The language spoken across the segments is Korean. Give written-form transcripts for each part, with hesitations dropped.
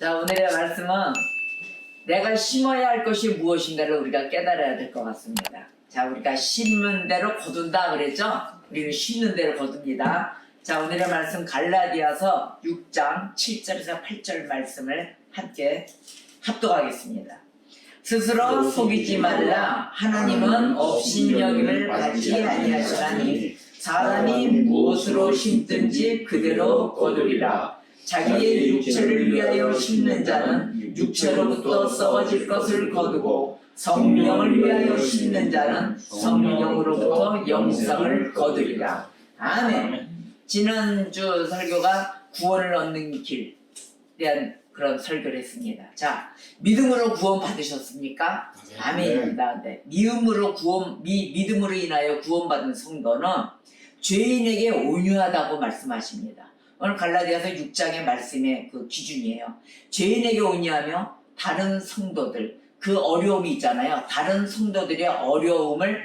자, 오늘의 말씀은 내가 심어야 할 것이 무엇인가를 우리가 깨달아야 될 것 같습니다. 자, 우리가 심는 대로 거둔다 그랬죠? 우리는 심는 대로 거둡니다. 자, 오늘의 말씀 갈라디아서 6장 7절에서 8절 말씀을 함께 합독하겠습니다. 스스로 속이지 말라. 하나님은 업신여김을 받지 아니하시나니 사람이 무엇으로 심든지 그대로 거두리라. 자기의 육체를 위하여 심는 자는 육체로부터 썩어질 것을 거두고 성령을 위하여 심는 자는 성령으로부터 영생을 거두리라. 아멘. 지난주 설교가 구원을 얻는 길에 대한 그런 설교를 했습니다. 자, 믿음으로 구원 받으셨습니까? 아멘입니다. 네. 믿음으로 인하여 구원받은 성도는 죄인에게 온유하다고 말씀하십니다. 오늘 갈라디아서 6장의 말씀의 그 기준이에요. 죄인에게 온유하며 다른 성도들, 그 어려움이 있잖아요. 다른 성도들의 어려움을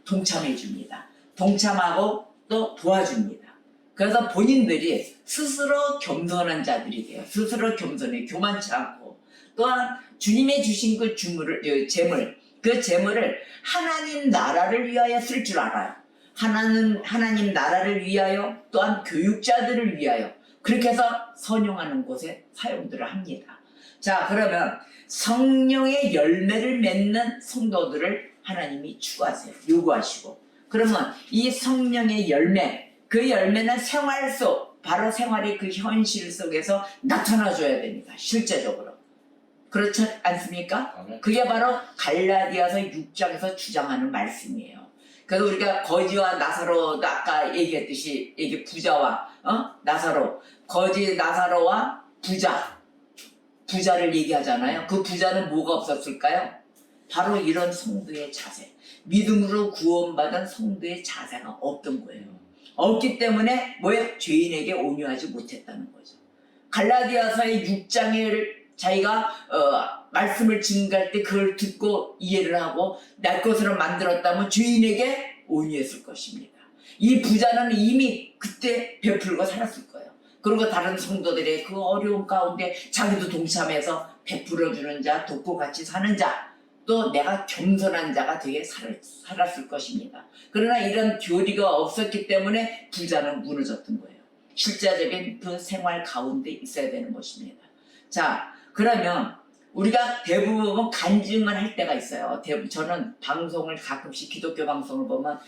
동참해 줍니다. 동참하고 또 도와줍니다. 그래서 본인들이 스스로 겸손한 자들이 돼요. 스스로 겸손해 교만치 않고, 또한 주님의 주신 그 재물, 그 재물을 하나님 나라를 위하여 쓸 줄 알아요. 하나님 나라를 위하여, 또한 교육자들을 위하여, 그렇게 해서 선용하는 곳에 사용들을 합니다. 자, 그러면 성령의 열매를 맺는 성도들을 하나님이 추구하세요. 요구하시고, 그러면 이 성령의 열매, 그 열매는 생활 속, 바로 생활의 그 현실 속에서 나타나줘야 됩니다. 실제적으로. 그렇지 않습니까? 그게 바로 갈라디아서 6장에서 주장하는 말씀이에요. 그래서 우리가 거지와 나사로도 아까 얘기했듯이, 이게 부자와 나사로, 거지 나사로와 부자를 얘기하잖아요. 그 부자는 뭐가 없었을까요? 바로 이런 성도의 자세, 믿음으로 구원받은 성도의 자세가 없던 거예요. 없기 때문에 뭐예요? 죄인에게 온유하지 못했다는 거죠. 갈라디아서의 6장을 자기가 말씀을 증거할 때 그걸 듣고 이해를 하고 날 것으로 만들었다면 죄인에게 온유했을 것입니다. 이 부자는 이미 그때 베풀고 살았을 거예요. 그리고 다른 성도들의 그 어려움 가운데 자기도 동참해서 베풀어주는 자, 돕고 같이 사는 자, 또 내가 겸손한 자가 되게 살았을 것입니다. 그러나 이런 교리가 없었기 때문에 부자는 무너졌던 거예요. 실제적인 그 생활 가운데 있어야 되는 것입니다. 자, 그러면 우리가 대부분 간증을 할 때가 있어요. 저는 방송을 가끔씩 기독교 방송을 보면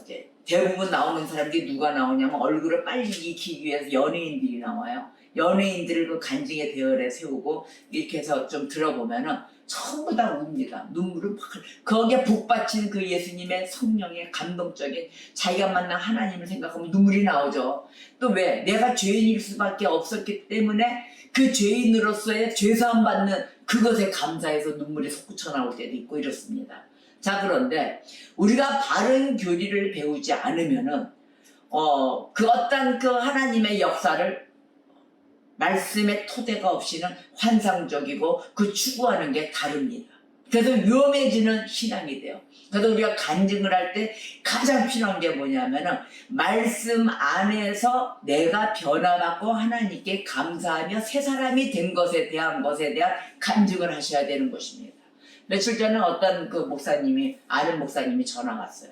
이제 대부분 나오는 사람들이 누가 나오냐면 얼굴을 빨리 익히기 위해서 연예인들이 나와요. 연예인들을 그 간증의 대열에 세우고 이렇게 해서 좀 들어보면은 전부 다 웁니다. 눈물을 막. 거기에 복받친 그 예수님의 성령의 감동적인 자기가 만난 하나님을 생각하면 눈물이 나오죠. 또 왜? 내가 죄인일 수밖에 없었기 때문에 그 죄인으로서의 죄사함 받는 그것에 감사해서 눈물이 솟구쳐 나올 때도 있고 이렇습니다. 자, 그런데 우리가 바른 교리를 배우지 않으면은 그 어떤 그 하나님의 역사를 말씀의 토대가 없이는 환상적이고 그 추구하는 게 다릅니다. 그래서 위험해지는 신앙이 돼요. 그래서 우리가 간증을 할 때 가장 필요한 게 뭐냐면은 말씀 안에서 내가 변화받고 하나님께 감사하며 새 사람이 된 것에 대한 간증을 하셔야 되는 것입니다. 며칠 전에 어떤 그 아는 목사님이 전화 왔어요.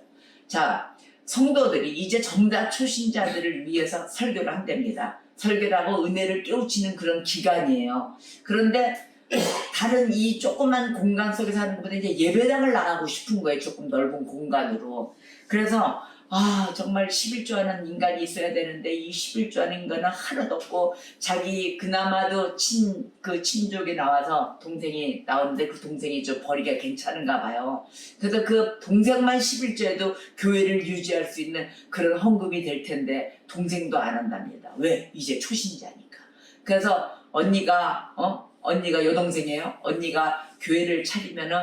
자, 성도들이 이제 정작 초신자들을 위해서 설교를 한답니다. 설교를 하고 은혜를 깨우치는 그런 기간이에요. 그런데 다른 이 조그만 공간 속에서 하는 것보다 이제 예배당을 나가고 싶은 거예요. 조금 넓은 공간으로. 그래서 정말 11조 하는 인간이 있어야 되는데 이 11조 하는 인간은 하나도 없고 자기 그나마도 친족이 나와서 동생이 나오는데 그 동생이 좀 벌이가 괜찮은가 봐요. 그래서 그 동생만 11조에도 교회를 유지할 수 있는 그런 헌금이 될 텐데 동생도 안 한답니다. 왜? 이제 초신자니까. 그래서 언니가 여동생이에요. 언니가 교회를 차리면은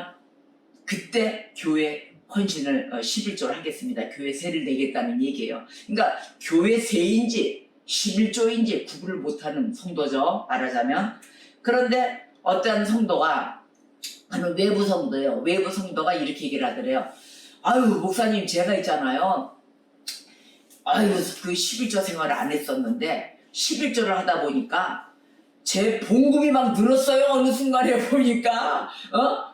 그때 교회 헌신을 11조를 하겠습니다. 교회 세를 내겠다는 얘기예요. 그러니까 교회 세인지 11조인지 구분을 못하는 성도죠. 말하자면. 그런데 어떤 성도가 외부 성도예요. 외부 성도가 이렇게 얘기를 하더래요. 목사님 제가 있잖아요. 그 11조 생활을 안 했었는데 11조를 하다 보니까 제 봉급이 막 늘었어요. 어느 순간에 보니까.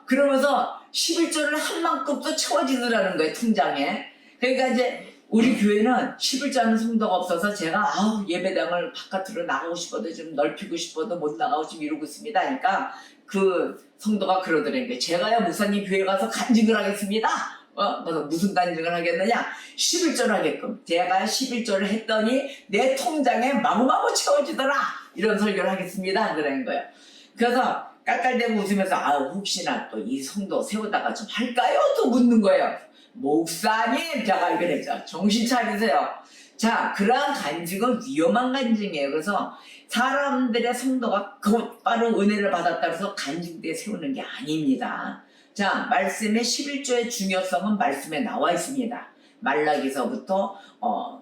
그러면서 11조를 한 만큼도 채워지더라는 거예요. 통장에. 그러니까 이제 우리 교회는 11조 하는 성도가 없어서 제가 예배당을 바깥으로 나가고 싶어도 좀 넓히고 싶어도 못 나가고 좀 이러고 있습니다. 그러니까 그 성도가 그러더라고요. 제가요 목사님 교회 가서 간증을 하겠습니다. 그래서 무슨 간증을 하겠느냐? 11조를 하게끔. 제가 11조를 했더니 내 통장에 마구마구 채워지더라. 이런 설교를 하겠습니다. 그런 거예요. 그래서 깔깔대고 웃으면서 혹시나 또 이 성도 세우다가 좀 할까요? 또 묻는 거예요. 목사님, 제가 그랬죠. 정신 차리세요. 자, 그러한 간증은 위험한 간증이에요. 그래서 사람들의 성도가 곧바로 은혜를 받았다 해서 간증대에 세우는 게 아닙니다. 자, 말씀의 11조의 중요성은 말씀에 나와 있습니다. 말라기서부터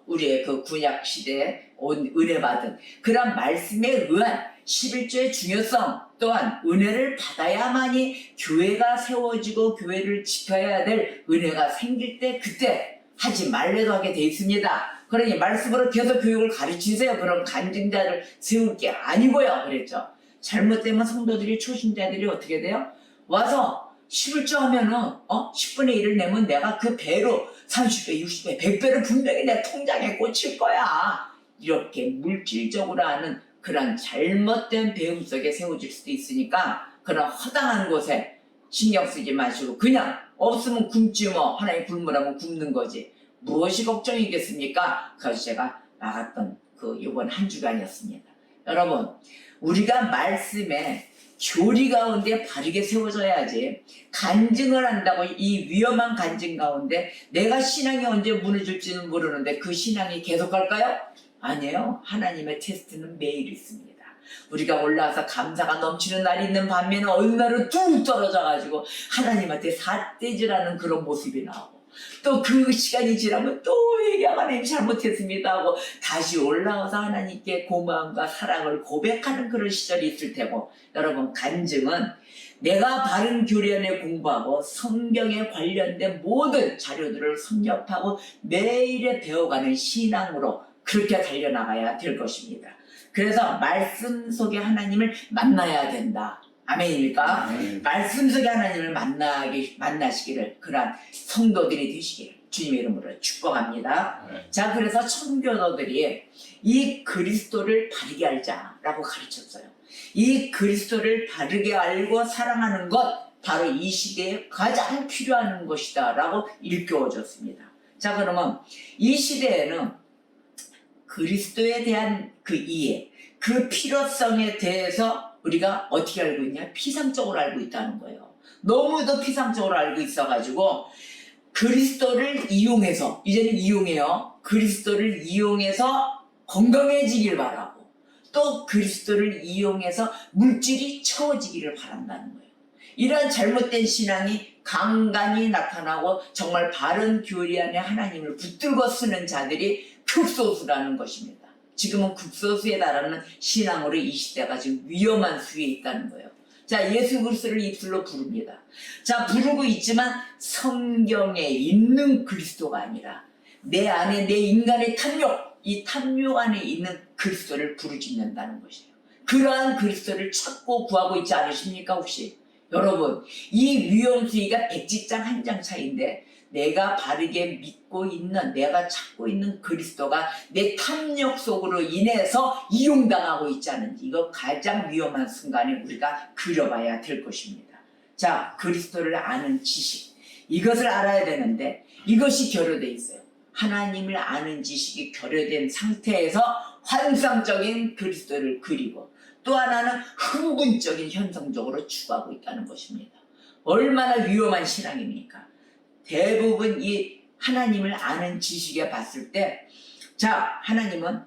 우리의 그 구약 시대에 은혜 받은 그런 말씀에 의한 11조의 중요성 또한 은혜를 받아야만이 교회가 세워지고 교회를 지켜야 될 은혜가 생길 때 그때 하지 말래도 하게 돼 있습니다. 그러니 말씀으로 계속 교육을 가르치세요. 그런 간증자를 세울 게 아니고요. 그랬죠. 잘못되면 성도들이 초신자들이 어떻게 돼요? 와서 11조 하면은 10분의 1을 내면 내가 그 배로 30배, 60배, 100배를 분명히 내 통장에 꽂힐 거야. 이렇게 물질적으로 하는 그런 잘못된 배움 속에 세워질 수도 있으니까 그런 허당한 곳에 신경 쓰지 마시고 그냥 없으면 굶지 뭐 하나님 굶으라면 굶는 거지. 무엇이 걱정이겠습니까? 그래서 제가 나갔던 이번 한 주간이었습니다. 여러분, 우리가 말씀에 교리 가운데 바르게 세워져야지 간증을 한다고 이 위험한 간증 가운데 내가 신앙이 언제 무너질지는 모르는데 그 신앙이 계속 갈까요? 아니에요. 하나님의 테스트는 매일 있습니다. 우리가 올라와서 감사가 넘치는 날이 있는 반면에 어느 날은 뚝 떨어져가지고 하나님한테 삿대질하는 그런 모습이 나오고 또 그 시간이 지나면 또 하나님 잘못했습니다 하고 다시 올라와서 하나님께 고마움과 사랑을 고백하는 그런 시절이 있을 테고 여러분 간증은 내가 바른 교련에 공부하고 성경에 관련된 모든 자료들을 섭렵하고 매일에 배워가는 신앙으로 그렇게 달려나가야 될 것입니다. 그래서 말씀 속에 하나님을 만나야 된다. 아멘입니까? 말씀 속에 하나님을 만나시기를 그러한 성도들이 되시기를 주님의 이름으로 축복합니다. 자, 그래서 청교도들이 이 그리스도를 바르게 알자라고 가르쳤어요. 이 그리스도를 바르게 알고 사랑하는 것 바로 이 시대에 가장 필요한 것이다 라고 일깨워줬습니다. 자, 그러면 이 시대에는 그리스도에 대한 그 이해, 그 필요성에 대해서 우리가 어떻게 알고 있냐? 피상적으로 알고 있다는 거예요. 너무도 피상적으로 알고 있어가지고 그리스도를 이용해서 이제는 이용해요. 그리스도를 이용해서 건강해지길 바라고 또 그리스도를 이용해서 물질이 채워지기를 바란다는 거예요. 이러한 잘못된 신앙이 간간히 나타나고 정말 바른 교리 안에 하나님을 붙들고 쓰는 자들이 극소수라는 것입니다. 지금은 극소수에 달하는 신앙으로 이 시대가 지금 위험한 수위에 있다는 거예요. 자, 예수 그리스도를 입술로 부릅니다. 자, 부르고 있지만 성경에 있는 그리스도가 아니라 내 안에 내 인간의 탐욕, 이 탐욕 안에 있는 그리스도를 부르짖는다는 것이에요. 그러한 그리스도를 찾고 구하고 있지 않으십니까 혹시? 여러분, 이 위험 수위가 백지장 한 장 차이인데 내가 바르게 믿고 있는 내가 찾고 있는 그리스도가 내 탐욕 속으로 인해서 이용당하고 있지 않은지 이거 가장 위험한 순간에 우리가 그려봐야 될 것입니다. 자, 그리스도를 아는 지식 이것을 알아야 되는데 이것이 결여되어 있어요. 하나님을 아는 지식이 결여된 상태에서 환상적인 그리스도를 그리고 또 하나는 흥분적인 현상적으로 추구하고 있다는 것입니다. 얼마나 위험한 신앙입니까? 대부분 이 하나님을 아는 지식에 봤을 때 자, 하나님은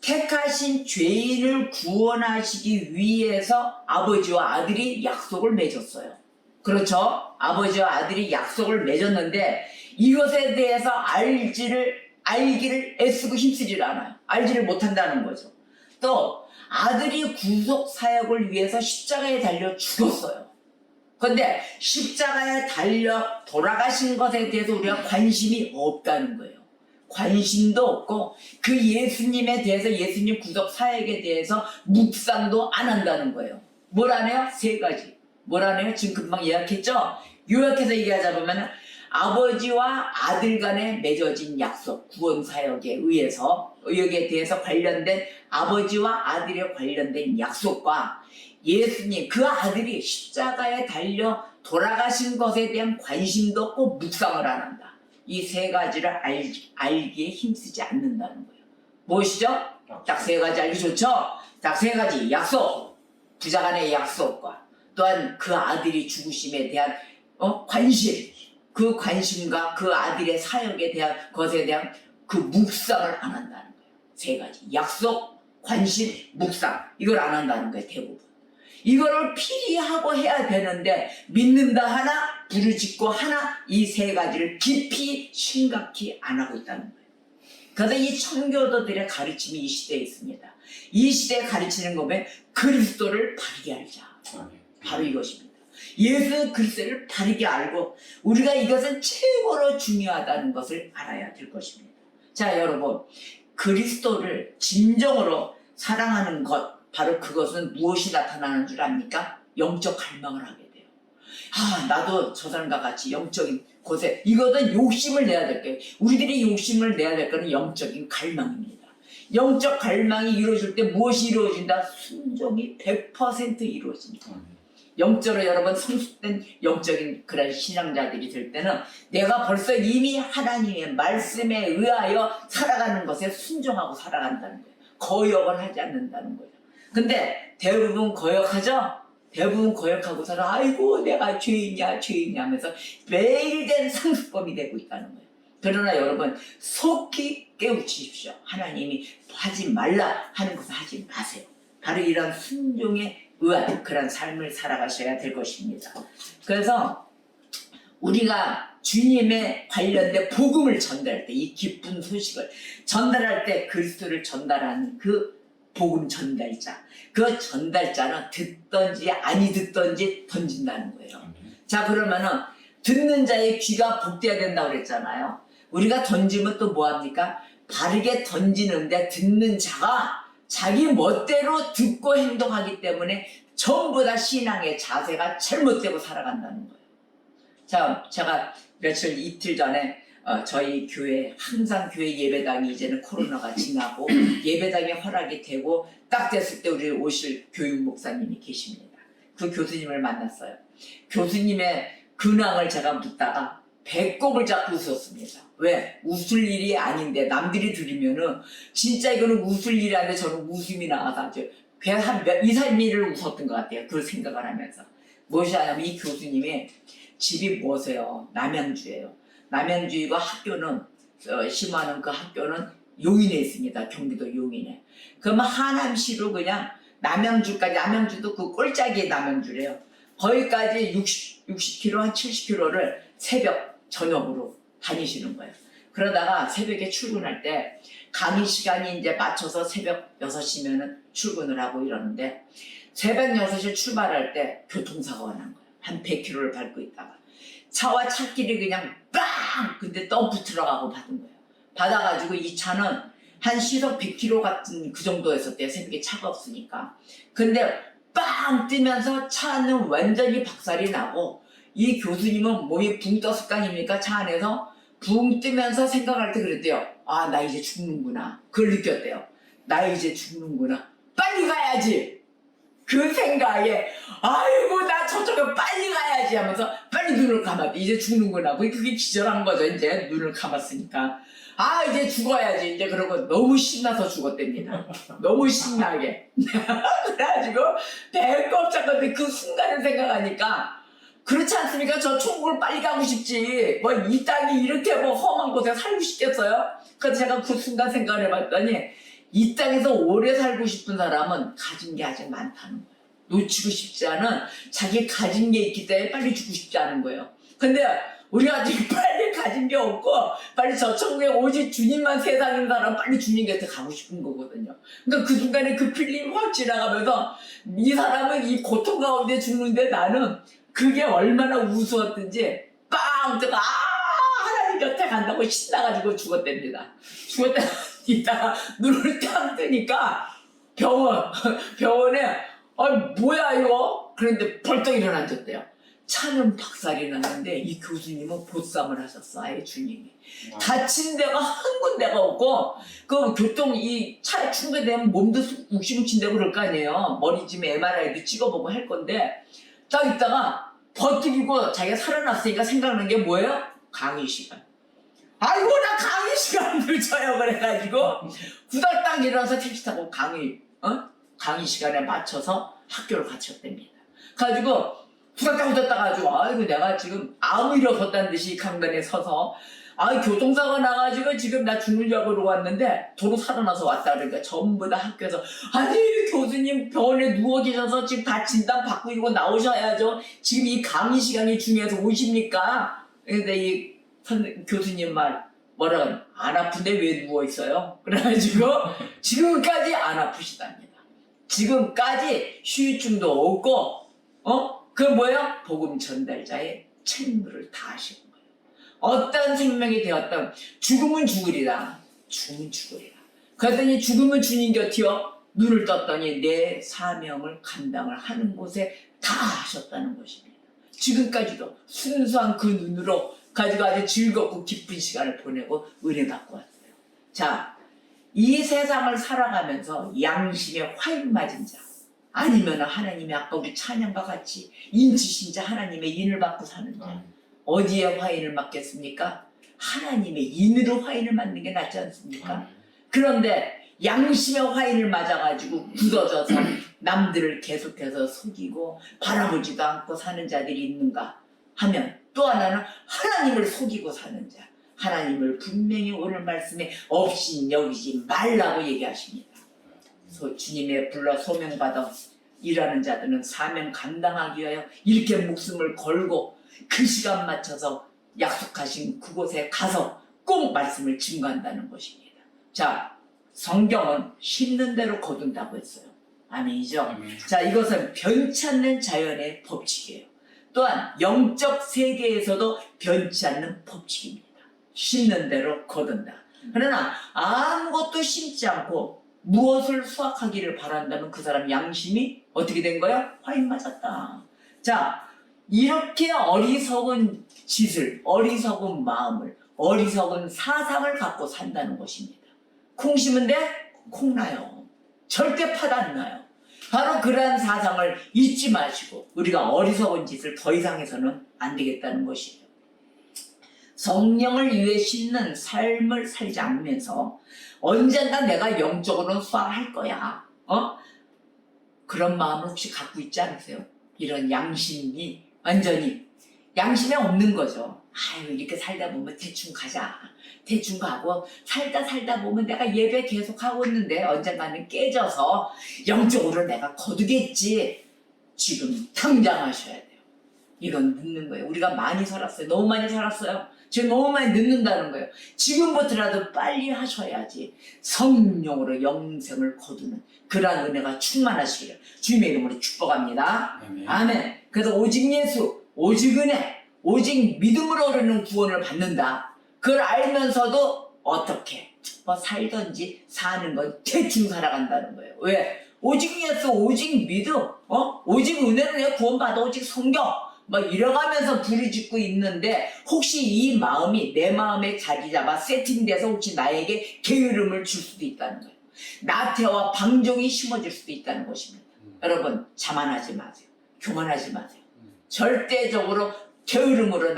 택하신 죄인을 구원하시기 위해서 아버지와 아들이 약속을 맺었어요. 그렇죠? 아버지와 아들이 약속을 맺었는데 이것에 대해서 알기를 애쓰고 힘쓰질 않아요. 알지를 못한다는 거죠. 또 아들이 구속 사역을 위해서 십자가에 달려 죽었어요. 그런데 십자가에 달려 돌아가신 것에 대해서 우리가 관심이 없다는 거예요. 관심도 없고 그 예수님에 대해서 예수님 구속 사역에 대해서 묵상도 안 한다는 거예요. 뭘 안 해요? 세 가지. 뭘 안 해요? 지금 금방 예약했죠? 요약해서 얘기하자 보면 아버지와 아들 간에 맺어진 약속, 구원 사역에 의해서 여기에 대해서 관련된 아버지와 아들에 관련된 약속과 예수님 그 아들이 십자가에 달려 돌아가신 것에 대한 관심도 없고 묵상을 안 한다. 이 세 가지를 알기에 힘쓰지 않는다는 거예요. 무엇이죠? 딱 세 가지 알기 좋죠? 딱 세 가지 약속, 부자 간의 약속과 또한 그 아들이 죽으심에 대한 관심, 그 관심과 그 아들의 사역에 대한 것에 대한 그 묵상을 안 한다는 거예요. 세 가지 약속, 관심, 묵상 이걸 안 한다는 거예요. 대부분 이거를 필히 하고 해야 되는데 믿는다 하나, 부르짖고 하나 이 세 가지를 깊이 심각히 안 하고 있다는 거예요. 그래서 이 청교도들의 가르침이 이 시대에 있습니다. 이 시대에 가르치는 거면 그리스도를 바르게 알자. 바로 이것입니다. 예수 그리스도를 바르게 알고 우리가 이것은 최고로 중요하다는 것을 알아야 될 것입니다. 자, 여러분, 그리스도를 진정으로 사랑하는 것, 바로 그것은 무엇이 나타나는 줄 압니까? 영적 갈망을 하게 돼요. 나도 저 사람과 같이 영적인 곳에 이것은 욕심을 내야 될 거예요. 우리들이 욕심을 내야 될 거는 영적인 갈망입니다. 영적 갈망이 이루어질 때 무엇이 이루어진다? 순종이 100% 이루어집니다. 영적으로 여러분 성숙된 영적인 그런 신앙자들이 될 때는 내가 벌써 이미 하나님의 말씀에 의하여 살아가는 것에 순종하고 살아간다는 거예요. 거역을 하지 않는다는 거예요. 근데 대부분 거역하죠? 대부분 거역하고 살아. 아이고 내가 죄인이야 하면서 매일 된 상습범이 되고 있다는 거예요. 그러나 여러분 속히 깨우치십시오. 하나님이 하지 말라 하는 것을 하지 마세요. 바로 이런 순종에 의한 그런 삶을 살아가셔야 될 것입니다. 그래서 우리가 주님에 관련된 복음을 전달할 때 이 기쁜 소식을 전달할 때 그리스도를 전달하는 그 복음 전달자, 그 전달자는 듣든지 아니 듣든지 던진다는 거예요. 자, 그러면은 듣는 자의 귀가 복되어야 된다고 그랬잖아요. 우리가 던지면 또 뭐합니까? 바르게 던지는데 듣는 자가 자기 멋대로 듣고 행동하기 때문에 전부 다 신앙의 자세가 잘못되고 살아간다는 거예요. 자, 제가 이틀 전에 저희 교회 항상 교회 예배당이 이제는 코로나가 지나고 예배당이 허락이 되고 딱 됐을 때 우리 오실 교육 목사님이 계십니다. 그 교수님을 만났어요. 교수님의 근황을 제가 묻다가 배꼽을 잡고 웃었습니다. 왜? 웃을 일이 아닌데 남들이 들으면은 진짜 이거는 웃을 일이 아닌데 저는 웃음이 나와서 아주 한 2-3일을 웃었던 것 같아요. 그 생각을 하면서. 무엇이 하냐면 이 교수님이 집이 뭐세요? 남양주예요. 남양주이고 학교는 심화하는 그 학교는 용인에 있습니다. 경기도 용인에. 그러면 하남시로 그냥 남양주까지, 남양주도 그 꼴짝이 남양주래요. 거기까지 60km, 한 70km를 새벽 저녁으로 다니시는 거예요. 그러다가 새벽에 출근할 때 강의 시간이 이제 맞춰서 새벽 6시면은 출근을 하고 이러는데 새벽 6시에 출발할 때 교통사고가 난 거예요. 한 100km를 밟고 있다가 차와 차끼리 그냥 빵! 근데 덤프 들어가고 받은 거예요. 받아가지고 이 차는 한 시속 100km 같은 그 정도였었대요. 새벽에 차가 없으니까. 근데 빵 뜨면서 차는 완전히 박살이 나고 이 교수님은 몸이 붕 떴을 거 아닙니까? 차 안에서 붕 뜨면서 생각할 때 그랬대요. 나 이제 죽는구나. 그걸 느꼈대요. 나 이제 죽는구나. 빨리 가야지. 그 생각에 아이고 나 저쪽에 빨리 가야지 하면서 빨리 눈을 감았대. 이제 죽는구나. 그게 기절한 거죠. 이제 눈을 감았으니까. 이제 죽어야지. 이제 그러고 너무 신나서 죽었답니다. 너무 신나게. 그래가지고 배꼽 잡았는데 그 순간을 생각하니까 그렇지 않습니까? 저 천국을 빨리 가고 싶지. 이 땅이 이렇게 험한 곳에 살고 싶겠어요? 그래서 제가 그 순간 생각을 해봤더니 이 땅에서 오래 살고 싶은 사람은 가진 게 아직 많다는 거예요. 놓치고 싶지 않은 자기 가진 게 있기 때문에 빨리 죽고 싶지 않은 거예요. 근데 우리가 아직 빨리 가진 게 없고 빨리 저 천국에 오직 주님만 세상인 사람 빨리 주님 곁에 가고 싶은 거거든요. 그러니까 그 순간에 그 필름이 확 지나가면서 이 사람은 이 고통 가운데 죽는데 나는 그게 얼마나 우스웠든지 빵 뜨고 하나님 하나님 곁에 간다고 신나가지고 죽었답니다. 죽었다 있다가 눈을 딱 뜨니까 병원에 뭐야 이거? 그런데 벌떡 일어나셨대요. 차는 박살이 났는데 이 교수님은 보쌈을 하셨어. 아예 주님이. 다친 데가 한 군데가 없고 그 교통 이 차에 충돌되면 몸도 욱신욱신되고 그럴 거 아니에요. 머리쯤에 MRI도 찍어보고 할 건데 딱 있다가 버티고 자기가 살아났으니까 생각나는 게 뭐예요? 강의 시간. 아이고 나 강의 시간 늦어요. 그래가지고 후달딱 일어나서 택시 타고 강의 시간에 맞춰서 학교를 가셨답니다. 가지고 후다닥 가지고 아이고 내가 지금 아무 일 없었다는 듯이 강단에 서서 교통사고 나가지고 지금 나 죽으려고 왔는데 도로 살아나서 왔다 그러니까 전부 다 학교에서 아니 교수님 병원에 누워 계셔서 지금 다 진단 받고 이러고 나오셔야죠. 지금 이 강의 시간이 중요해서 오십니까? 근데 이 교수님 말 뭐라 안 아픈데 왜 누워 있어요? 그래가지고 지금까지 안 아프시답니다. 지금까지 휴유증도 없고 그 뭐야? 복음 전달자의 책무를 다하시는 거예요. 어떤 생명이 되었던 죽음은 죽으리라. 죽으면 죽으리라. 그랬더니 죽음은 주님 곁이요. 눈을 떴더니 내 사명을 감당을 하는 곳에 다 하셨다는 것입니다. 지금까지도 순수한 그 눈으로 가지고 아주 즐겁고 기쁜 시간을 보내고 은혜 받고 왔어요. 자, 이 세상을 살아가면서 양심에 화인 맞은 자 아니면 하나님의 아까 우리 찬양과 같이 인치신 자 하나님의 인을 받고 사는 자 어디에 화인을 맞겠습니까? 하나님의 인으로 화인을 맞는 게 낫지 않습니까? 그런데 양심의 화인을 맞아가지고 굳어져서 남들을 계속해서 속이고 바라보지도 않고 사는 자들이 있는가 하면 또 하나는 하나님을 속이고 사는 자 하나님을 분명히 오늘 말씀에 없이 여기지 말라고 얘기하십니다. 주님의 불러 소명받아 일하는 자들은 사명 감당하기 위하여 이렇게 목숨을 걸고 그 시간 맞춰서 약속하신 그곳에 가서 꼭 말씀을 증거한다는 것입니다. 자, 성경은 심는 대로 거둔다고 했어요. 아멘이죠? 아멘. 자, 이것은 변치 않는 자연의 법칙이에요. 또한 영적 세계에서도 변치 않는 법칙입니다. 심는 대로 거둔다. 그러나 아무것도 심지 않고 무엇을 수확하기를 바란다면 그 사람 양심이 어떻게 된 거야? 화인 맞았다. 자, 이렇게 어리석은 짓을, 어리석은 마음을, 어리석은 사상을 갖고 산다는 것입니다. 콩 심은데 콩 나요. 절대 파도 안 나요. 바로 그러한 사상을 잊지 마시고 우리가 어리석은 짓을 더 이상 해서는 안 되겠다는 것이에요. 성령을 위해 심는 삶을 살지 않으면서 언젠가 내가 영적으로는 수확할 거야. 그런 마음을 혹시 갖고 있지 않으세요? 이런 양심이 완전히 양심이 없는 거죠. 아유 이렇게 살다 보면 대충 가자. 대충 가고 살다 보면 내가 예배 계속 하고 있는데 언젠가는 깨져서 영적으로 내가 거두겠지. 지금 당장 하셔야 돼요. 이건 늦는 거예요. 우리가 많이 살았어요. 너무 많이 살았어요. 지금 너무 많이 늦는다는 거예요. 지금부터라도 빨리 하셔야지 성령으로 영생을 거두는 그러한 은혜가 충만하시기를 주님의 이름으로 축복합니다. 아멘. 그래서 오직 예수, 오직 은혜, 오직 믿음으로 오르는 구원을 받는다. 그걸 알면서도 어떻게 살든지 사는 건 대충 살아간다는 거예요. 왜? 오직 예수, 오직 믿음, 오직 은혜로 내 구원받아, 오직 성경 이래가면서 부르짖고 있는데 혹시 이 마음이 내 마음에 자리 잡아 세팅돼서 혹시 나에게 게으름을 줄 수도 있다는 거예요. 나태와 방종이 심어질 수도 있다는 것입니다. 여러분 자만하지 마세요. 교만하지 마세요. 절대적으로 게으름으로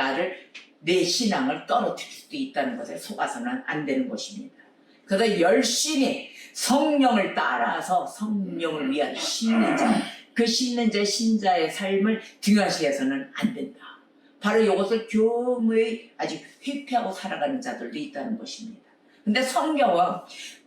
내 신앙을 떨어뜨릴 수도 있다는 것에 속아서는 안 되는 것입니다. 그래서 열심히 성령을 따라서 성령을 위한 심는 자, 그 심는 자 신자의 삶을 등하시해서는 안 된다. 바로 이것을 교무에 아직 회피하고 살아가는 자들도 있다는 것입니다. 근데 성경은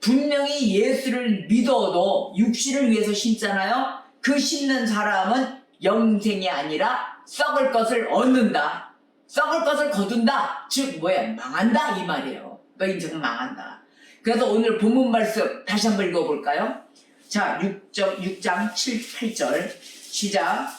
분명히 예수를 믿어도 육신을 위해서 심잖아요. 그 심는 사람은 영생이 아니라 썩을 것을 얻는다. 썩을 것을 거둔다. 즉 망한다 이 말이에요. 너 인생은 망한다. 그래서 오늘 본문 말씀 다시 한번 읽어볼까요? 자, 6장 7, 8절 시작.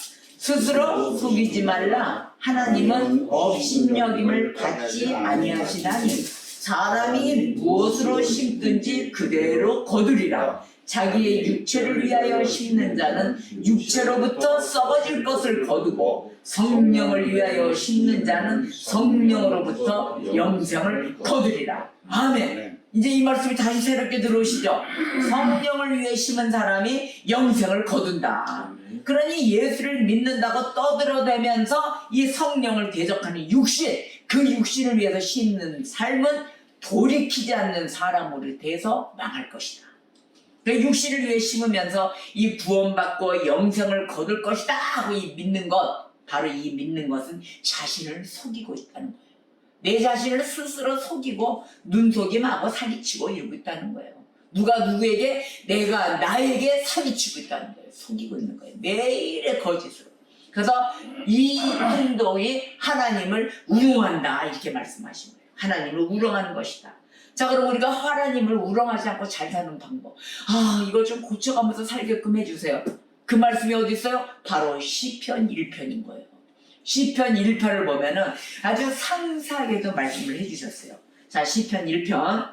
스스로 속이지 말라. 하나님은 업신여김을 받지 아니하시나니 사람이 무엇으로 심든지 그대로 거두리라. 자기의 육체를 위하여 심는 자는 육체로부터 썩어질 것을 거두고 성령을 위하여 심는 자는 성령으로부터 영생을 거두리라. 아멘. 이제 이 말씀이 다시 새롭게 들어오시죠. 성령을 위해 심은 사람이 영생을 거둔다. 그러니 예수를 믿는다고 떠들어대면서 이 성령을 대적하는 육신, 그 육신을 위해서 심는 삶은 돌이키지 않는 사람으로 돼서 망할 것이다. 그 육신을 위해 심으면서 이 구원받고 영생을 거둘 것이다 하고 이 믿는 것, 바로 이 믿는 것은 자신을 속이고 있다는 거예요. 내 자신을 스스로 속이고 눈속임하고 사기치고 이러고 있다는 거예요. 누가 누구에게, 내가 나에게 사기치고 있다는 거예요. 속이고 있는 거예요. 매일의 거짓으로. 그래서 이 행동이 하나님을 우롱한다 이렇게 말씀하신 거예요. 하나님을 우롱하는 것이다. 자, 그럼 우리가 하나님을 우롱하지 않고 잘 사는 방법, 이걸 좀 고쳐가면서 살게끔 해주세요. 그 말씀이 어디 있어요? 바로 시편 1편인 거예요. 시편 1편을 보면은 아주 상세하게도 말씀을 해주셨어요. 자, 시편 1편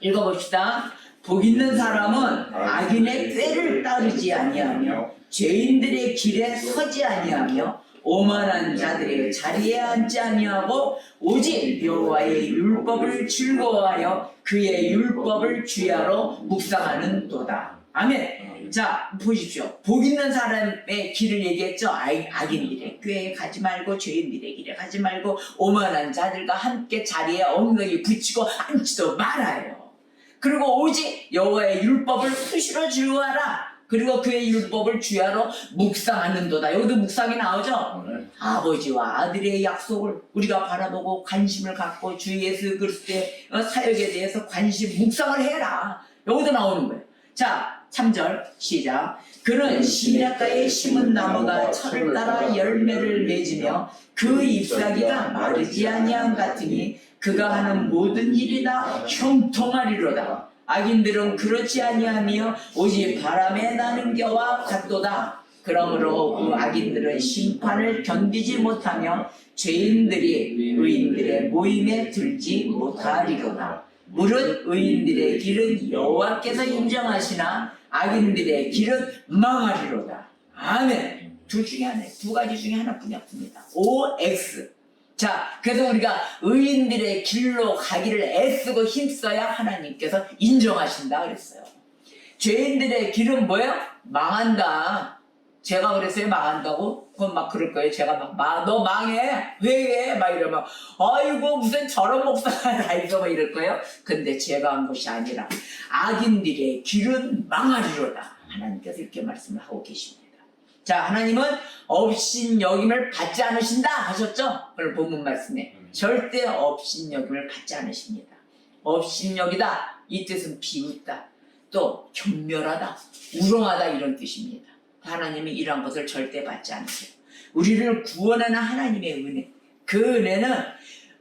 읽어봅시다. 복 있는 사람은 악인의 꾀를 따르지 아니하며 죄인들의 길에 서지 아니하며 오만한 자들의 자리에 앉지 아니하고 오직 여호와의 율법을 즐거워하여 그의 율법을 주야로 묵상하는도다. 아멘. 자, 보십시오. 복 있는 사람의 길을 얘기했죠. 악인들의 꾀에 가지 말고 죄인들의 길에 가지 말고 오만한 자들과 함께 자리에 엉덩이 붙이고 앉지도 말아요. 그리고 오직 여호와의 율법을 수시로 즐거워하라. 그리고 그의 율법을 주야로 묵상하는도다. 여기도 묵상이 나오죠? 아버지와 아들의 약속을 우리가 바라보고 관심을 갖고 주 예수 그리스도의 사역에 대해서 묵상을 해라. 여기도 나오는 거예요. 자, 3절 시작. 그는 시냇가에 심은 나무가 철을 따라 열매를 맺으며 그 잎사귀가 마르지 아니함 같으니 그가 하는 모든 일이 다 형통하리로다. 악인들은 그렇지 아니하며 오직 바람에 나는 겨와 같도다. 그러므로 그 악인들은 심판을 견디지 못하며 죄인들이 의인들의 모임에 들지 못하리로다. 무릇 의인들의 길은 여호와께서 인정하시나 악인들의 길은 망하리로다. 아멘. 둘 중에 하나, 두 가지 중에 하나뿐이 없습니다. OX. 자, 그래서 우리가 의인들의 길로 가기를 애쓰고 힘써야 하나님께서 인정하신다 그랬어요. 죄인들의 길은 뭐예요? 망한다. 제가 그랬어요. 망한다고? 그건 막 그럴 거예요. 제가 너 망해. 왜? 막 이러면, 아이고, 무슨 저런 목사가 다 있어. 막 이럴 거예요. 근데 제가 한 것이 아니라, 악인들의 길은 망하리로다. 하나님께서 이렇게 말씀을 하고 계십니다. 자, 하나님은 업신여김을 받지 않으신다 하셨죠? 오늘 본문 말씀에. 절대 업신여김을 받지 않으십니다. 업신여기다. 이 뜻은 비웃다. 또 경멸하다. 우롱하다 이런 뜻입니다. 하나님이 이러한 것을 절대 받지 않으세요. 우리를 구원하는 하나님의 은혜. 그 은혜는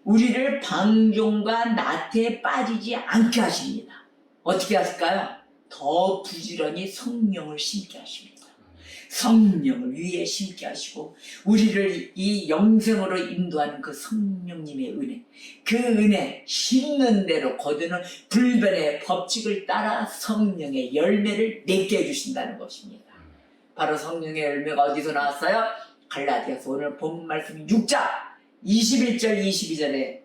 우리를 방종과 나태에 빠지지 않게 하십니다. 어떻게 하실까요? 더 부지런히 성령을 심게 하십니다. 성령을 위에 심게 하시고 우리를 이 영생으로 인도하는 그 성령님의 은혜, 그 은혜 심는 대로 거두는 불변의 법칙을 따라 성령의 열매를 맺게 해주신다는 것입니다. 바로 성령의 열매가 어디서 나왔어요? 갈라디아서 오늘 본 말씀 6장 21절 22절에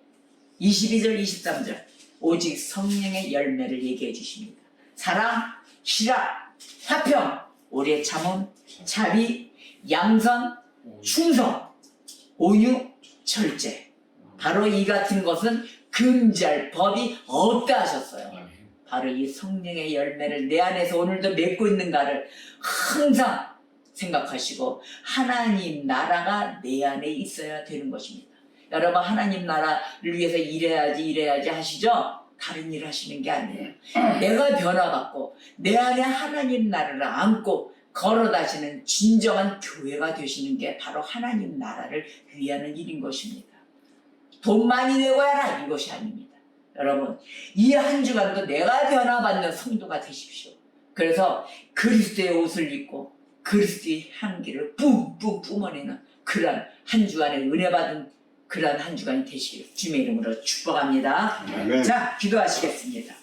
22절 23절 오직 성령의 열매를 얘기해 주십니다. 사랑, 희락, 화평, 오래 참음, 자비, 양선, 충성, 온유, 절제. 바로 이 같은 것은 금지할 법이 없다 하셨어요. 바로 이 성령의 열매를 내 안에서 오늘도 맺고 있는가를 항상 생각하시고 하나님 나라가 내 안에 있어야 되는 것입니다. 여러분 하나님 나라를 위해서 일해야지 하시죠? 다른 일 하시는 게 아니에요. 내가 변화받고 내 안에 하나님 나라를 안고 걸어다시는 진정한 교회가 되시는 게 바로 하나님 나라를 위하는 일인 것입니다. 돈 많이 내고 해라 이것이 아닙니다. 여러분 이 한 주간도 내가 변화받는 성도가 되십시오. 그래서 그리스도의 옷을 입고 그리스도의 향기를 뿜뿜 뿜어내는 그러한 한 주간의 은혜 받은 그러한 한 주간이 되시길 주님의 이름으로 축복합니다. 아멘. 자, 기도하시겠습니다.